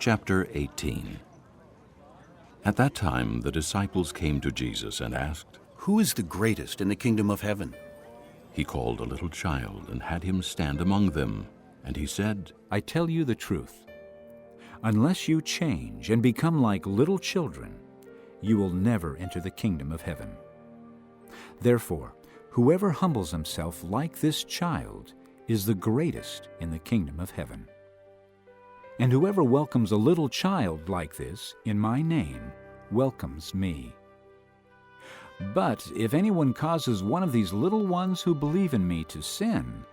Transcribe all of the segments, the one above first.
Chapter 18. At that time the disciples came to Jesus and asked, "Who is the greatest in the kingdom of heaven?" He called a little child and had him stand among them. And he said, I tell you the truth. Unless you change and become like little children, you will never enter the kingdom of heaven. Therefore, whoever humbles himself like this child is the greatest in the kingdom of heaven. And whoever welcomes a little child like this in my name welcomes me. But if anyone causes one of these little ones who believe in me to sin,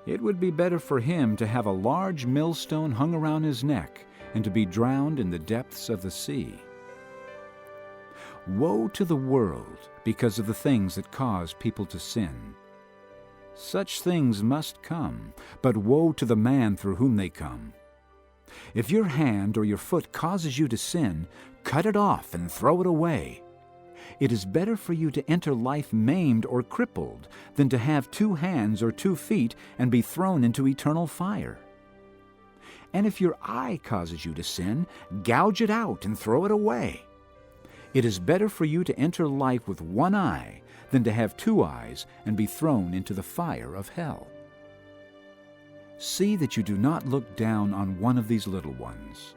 it would be better for him to have a large millstone hung around his neck and to be drowned in the depths of the sea. Woe to the world because of the things that cause people to sin. Such things must come, but woe to the man through whom they come. If your hand or your foot causes you to sin, cut it off and throw it away. It is better for you to enter life maimed or crippled than to have 2 hands or 2 feet and be thrown into eternal fire. And if your eye causes you to sin, gouge it out and throw it away. It is better for you to enter life with 1 eye than to have 2 eyes and be thrown into the fire of hell. See that you do not look down on one of these little ones,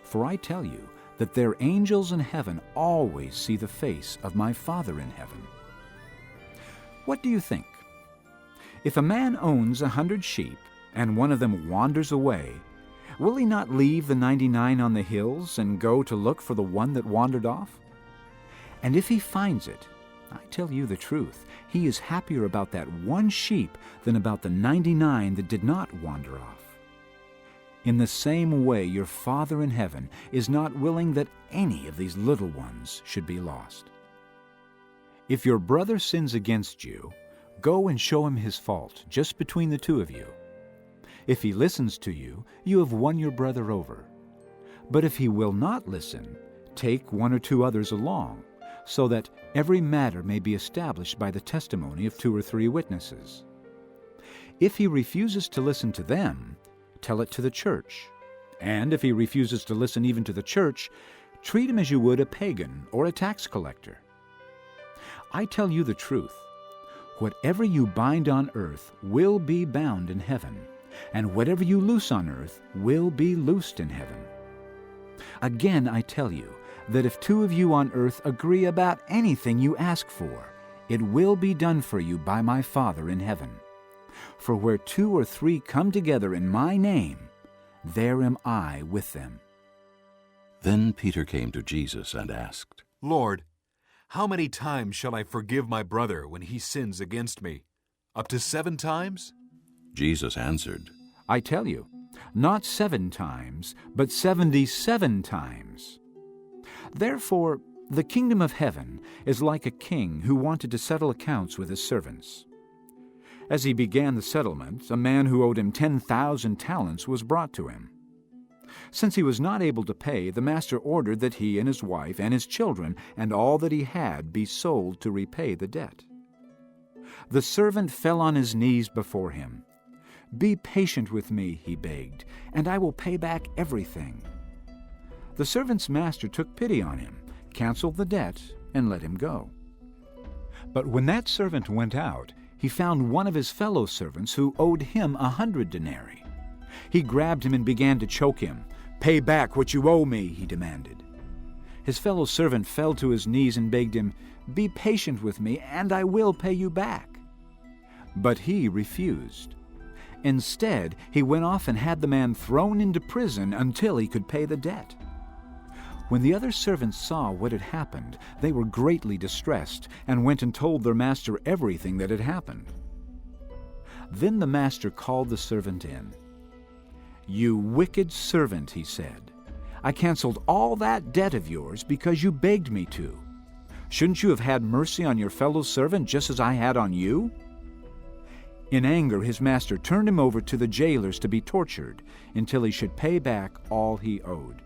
for I tell you that their angels in heaven always see the face of my Father in heaven. What do you think? If a man owns 100 sheep and one of them wanders away, will he not leave the 99 on the hills and go to look for the one that wandered off? And if he finds it, I tell you the truth, he is happier about that 1 sheep than about the 99 that did not wander off. In the same way, your Father in heaven is not willing that any of these little ones should be lost. If your brother sins against you, go and show him his fault, just between the 2 of you. If he listens to you, you have won your brother over. But if he will not listen, take 1 or 2 others along, so that every matter may be established by the testimony of 2 or 3 witnesses. If he refuses to listen to them, tell it to the church. And if he refuses to listen even to the church, treat him as you would a pagan or a tax collector. I tell you the truth. Whatever you bind on earth will be bound in heaven, and whatever you loose on earth will be loosed in heaven. Again, I tell you that if 2 of you on earth agree about anything you ask for, it will be done for you by my Father in heaven. For where 2 or 3 come together in my name, there am I with them." Then Peter came to Jesus and asked, "Lord, how many times shall I forgive my brother when he sins against me? Up to 7 times?" Jesus answered, I tell you, not 7 times, but 77 times. Therefore, the kingdom of heaven is like a king who wanted to settle accounts with his servants. As he began the settlement, a man who owed him 10,000 talents was brought to him. Since he was not able to pay, the master ordered that he and his wife and his children and all that he had be sold to repay the debt. The servant fell on his knees before him. "Be patient with me," he begged, "and I will pay back everything." The servant's master took pity on him, canceled the debt, and let him go. But when that servant went out, he found one of his fellow servants who owed him 100 denarii. He grabbed him and began to choke him. "Pay back what you owe me," he demanded. His fellow servant fell to his knees and begged him, "Be patient with me, and I will pay you back." But he refused. Instead, he went off and had the man thrown into prison until he could pay the debt. When the other servants saw what had happened, they were greatly distressed and went and told their master everything that had happened. Then the master called the servant in. "You wicked servant," he said, "I canceled all that debt of yours because you begged me to. Shouldn't you have had mercy on your fellow servant just as I had on you?" In anger, his master turned him over to the jailers to be tortured until he should pay back all he owed.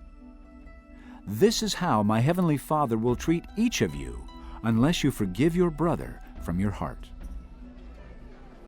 This is how my heavenly Father will treat each of you unless you forgive your brother from your heart.